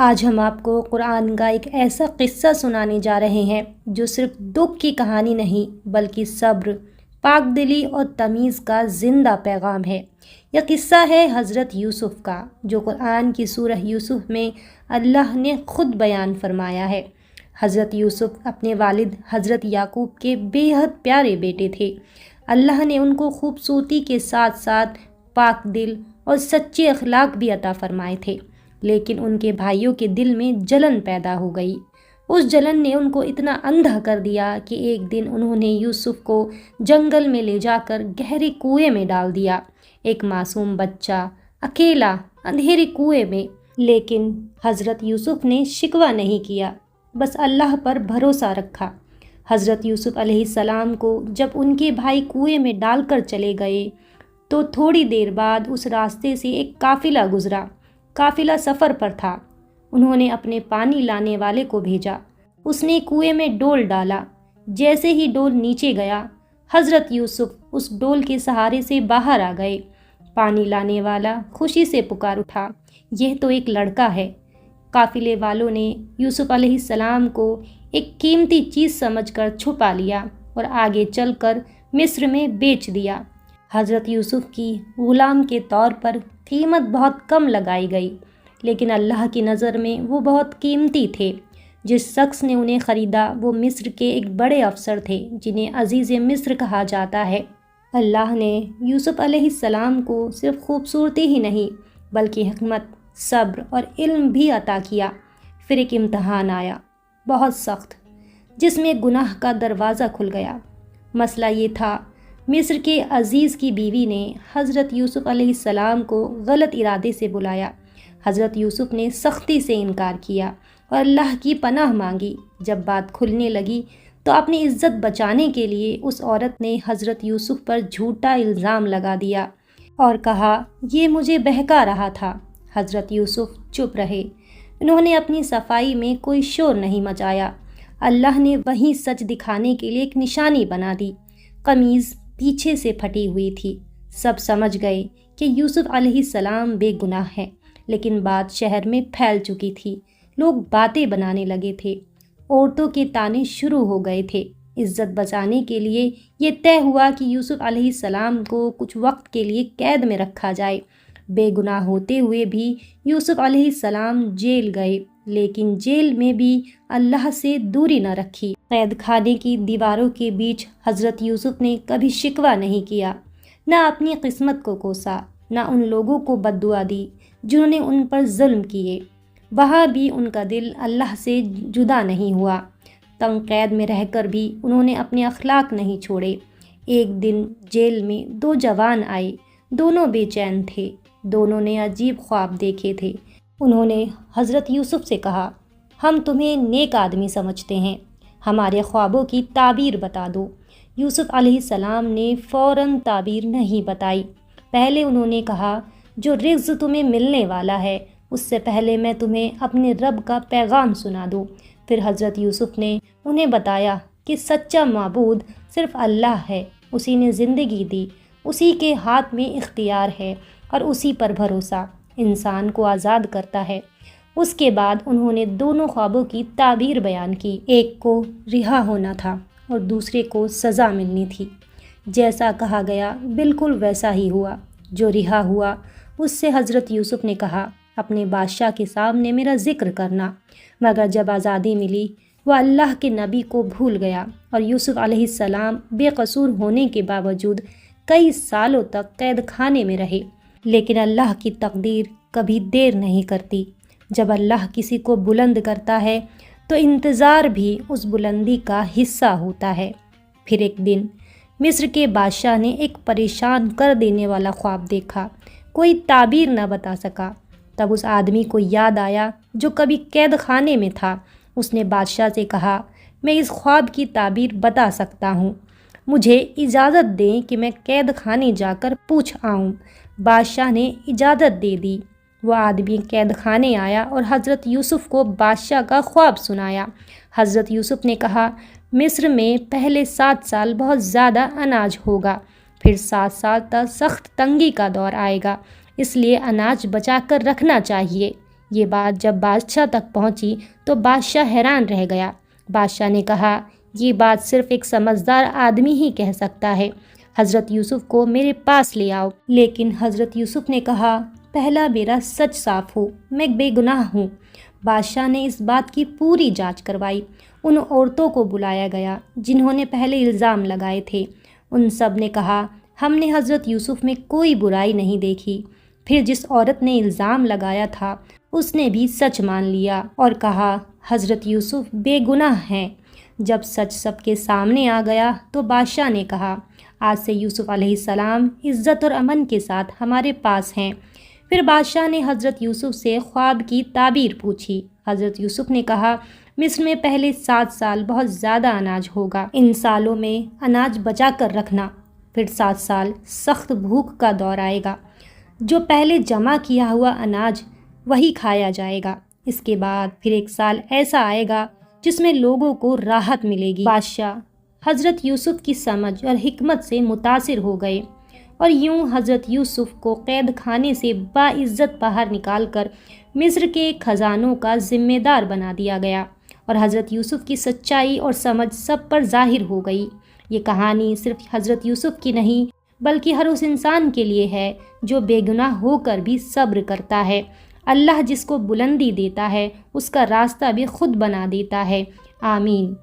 آج ہم آپ کو قرآن کا ایک ایسا قصہ سنانے جا رہے ہیں جو صرف دکھ کی کہانی نہیں بلکہ صبر، پاک دلی اور تمیز کا زندہ پیغام ہے۔ یہ قصہ ہے حضرت یوسف کا، جو قرآن کی سورہ یوسف میں اللہ نے خود بیان فرمایا ہے۔ حضرت یوسف اپنے والد حضرت یعقوب کے بے حد پیارے بیٹے تھے۔ اللہ نے ان کو خوبصورتی کے ساتھ ساتھ پاک دل اور سچے اخلاق بھی عطا فرمائے تھے، لیکن ان کے بھائیوں کے دل میں جلن پیدا ہو گئی۔ اس جلن نے ان کو اتنا اندھا کر دیا کہ ایک دن انہوں نے یوسف کو جنگل میں لے جا کر گہرے کنویں میں ڈال دیا، ایک معصوم بچہ اکیلا اندھیرے کنویں میں۔ لیکن حضرت یوسف نے شکوہ نہیں کیا، بس اللہ پر بھروسہ رکھا۔ حضرت یوسف علیہ السلام کو جب ان کے بھائی کنویں میں ڈال کر چلے گئے تو تھوڑی دیر بعد اس راستے سے ایک قافلہ گزرا۔ قافلہ سفر پر تھا۔ انہوں نے اپنے پانی لانے والے کو بھیجا۔ اس نے کنویں میں ڈول ڈالا۔ جیسے ہی ڈول نیچے گیا، حضرت یوسف اس ڈول کے سہارے سے باہر آ گئے۔ پانی لانے والا خوشی سے پکار اٹھا، یہ تو ایک لڑکا ہے۔ قافلے والوں نے یوسف علیہ السلام کو ایک قیمتی چیز سمجھ کر چھپا لیا اور آگے چل کر مصر میں بیچ دیا۔ حضرت یوسف کی غلام کے طور پر قیمت بہت کم لگائی گئی، لیکن اللہ کی نظر میں وہ بہت قیمتی تھے۔ جس شخص نے انہیں خریدا وہ مصر کے ایک بڑے افسر تھے جنہیں عزیز مصر کہا جاتا ہے۔ اللہ نے یوسف علیہ السلام کو صرف خوبصورتی ہی نہیں بلکہ حکمت، صبر اور علم بھی عطا کیا۔ پھر ایک امتحان آیا، بہت سخت، جس میں گناہ کا دروازہ کھل گیا۔ مسئلہ یہ تھا، مصر کے عزیز کی بیوی نے حضرت یوسف علیہ السلام کو غلط ارادے سے بلایا۔ حضرت یوسف نے سختی سے انکار کیا اور اللہ کی پناہ مانگی۔ جب بات کھلنے لگی تو اپنی عزت بچانے کے لیے اس عورت نے حضرت یوسف پر جھوٹا الزام لگا دیا اور کہا یہ مجھے بہکا رہا تھا۔ حضرت یوسف چپ رہے۔ انہوں نے اپنی صفائی میں کوئی شور نہیں مچایا۔ اللہ نے وہیں سچ دکھانے کے لیے ایک نشانی بنا دی۔ قمیض پیچھے سے پھٹی ہوئی تھی۔ سب سمجھ گئے کہ یوسف علیہ السلام بے گناہ ہیں، لیکن بات شہر میں پھیل چکی تھی۔ لوگ باتیں بنانے لگے تھے۔ عورتوں کے طعنے شروع ہو گئے تھے۔ عزت بچانے کے لیے یہ طے ہوا کہ یوسف علیہ السلام کو کچھ وقت کے لیے قید میں رکھا جائے۔ بے گناہ ہوتے ہوئے بھی یوسف علیہ السلام جیل گئے، لیکن جیل میں بھی اللہ سے دوری نہ رکھی۔ قید خانے کی دیواروں کے بیچ حضرت یوسف نے کبھی شکوہ نہیں کیا، نہ اپنی قسمت کو کوسا، نہ ان لوگوں کو بد دعا دی جنہوں نے ان پر ظلم کیے۔ وہاں بھی ان کا دل اللہ سے جدا نہیں ہوا۔ تنگ قید میں رہ کر بھی انہوں نے اپنے اخلاق نہیں چھوڑے۔ ایک دن جیل میں دو جوان آئے، دونوں بے چین تھے، دونوں نے عجیب خواب دیکھے تھے۔ انہوں نے حضرت یوسف سے کہا، ہم تمہیں نیک آدمی سمجھتے ہیں، ہمارے خوابوں کی تعبیر بتا دو۔ یوسف علیہ السلام نے فوراً تعبیر نہیں بتائی۔ پہلے انہوں نے کہا، جو رزق تمہیں ملنے والا ہے اس سے پہلے میں تمہیں اپنے رب کا پیغام سنا دوں۔ پھر حضرت یوسف نے انہیں بتایا کہ سچا معبود صرف اللہ ہے، اسی نے زندگی دی، اسی کے ہاتھ میں اختیار ہے اور اسی پر بھروسہ انسان کو آزاد کرتا ہے۔ اس کے بعد انہوں نے دونوں خوابوں کی تعبیر بیان کی۔ ایک کو رہا ہونا تھا اور دوسرے کو سزا ملنی تھی۔ جیسا کہا گیا بالکل ویسا ہی ہوا۔ جو رہا ہوا اس سے حضرت یوسف نے کہا، اپنے بادشاہ کے سامنے میرا ذکر کرنا، مگر جب آزادی ملی وہ اللہ کے نبی کو بھول گیا اور یوسف علیہ السلام بے قصور ہونے کے باوجود کئی سالوں تک قید خانے میں رہے۔ لیکن اللہ کی تقدیر کبھی دیر نہیں کرتی۔ جب اللہ کسی کو بلند کرتا ہے تو انتظار بھی اس بلندی کا حصہ ہوتا ہے۔ پھر ایک دن مصر کے بادشاہ نے ایک پریشان کر دینے والا خواب دیکھا۔ کوئی تعبیر نہ بتا سکا۔ تب اس آدمی کو یاد آیا جو کبھی قید خانے میں تھا۔ اس نے بادشاہ سے کہا، میں اس خواب کی تعبیر بتا سکتا ہوں، مجھے اجازت دیں کہ میں قید خانے جا کر پوچھ آؤں۔ بادشاہ نے اجازت دے دی۔ وہ آدمی قید خانے آیا اور حضرت یوسف کو بادشاہ کا خواب سنایا۔ حضرت یوسف نے کہا، مصر میں پہلے 7 سال بہت زیادہ اناج ہوگا، پھر 7 سال تک سخت تنگی کا دور آئے گا، اس لیے اناج بچا کر رکھنا چاہیے۔ یہ بات جب بادشاہ تک پہنچی تو بادشاہ حیران رہ گیا۔ بادشاہ نے کہا، یہ بات صرف ایک سمجھدار آدمی ہی کہہ سکتا ہے، حضرت یوسف کو میرے پاس لے آؤ۔ لیکن حضرت یوسف نے کہا، پہلا میرا سچ صاف ہو، میں بے گناہ ہوں۔ بادشاہ نے اس بات کی پوری جانچ کروائی۔ ان عورتوں کو بلایا گیا جنہوں نے پہلے الزام لگائے تھے۔ ان سب نے کہا، ہم نے حضرت یوسف میں کوئی برائی نہیں دیکھی۔ پھر جس عورت نے الزام لگایا تھا اس نے بھی سچ مان لیا اور کہا، حضرت یوسف بے گناہ ہیں۔ جب سچ سب کے سامنے آ گیا تو بادشاہ نے کہا، آج سے یوسف علیہ السلام عزت اور امن کے ساتھ ہمارے پاس ہیں۔ پھر بادشاہ نے حضرت یوسف سے خواب کی تعبیر پوچھی۔ حضرت یوسف نے کہا، مصر میں پہلے 7 سال بہت زیادہ اناج ہوگا، ان سالوں میں اناج بچا کر رکھنا۔ پھر 7 سال سخت بھوک کا دور آئے گا، جو پہلے جمع کیا ہوا اناج وہی کھایا جائے گا۔ اس کے بعد پھر 1 سال ایسا آئے گا جس میں لوگوں کو راحت ملے گی۔ بادشاہ حضرت یوسف کی سمجھ اور حکمت سے متاثر ہو گئے اور یوں حضرت یوسف کو قید خانے سے باعزت باہر نکال کر مصر کے خزانوں کا ذمہ دار بنا دیا گیا، اور حضرت یوسف کی سچائی اور سمجھ سب پر ظاہر ہو گئی۔ یہ کہانی صرف حضرت یوسف کی نہیں بلکہ ہر اس انسان کے لیے ہے جو بے گناہ ہو کر بھی صبر کرتا ہے۔ اللہ جس کو بلندی دیتا ہے اس کا راستہ بھی خود بنا دیتا ہے۔ آمین۔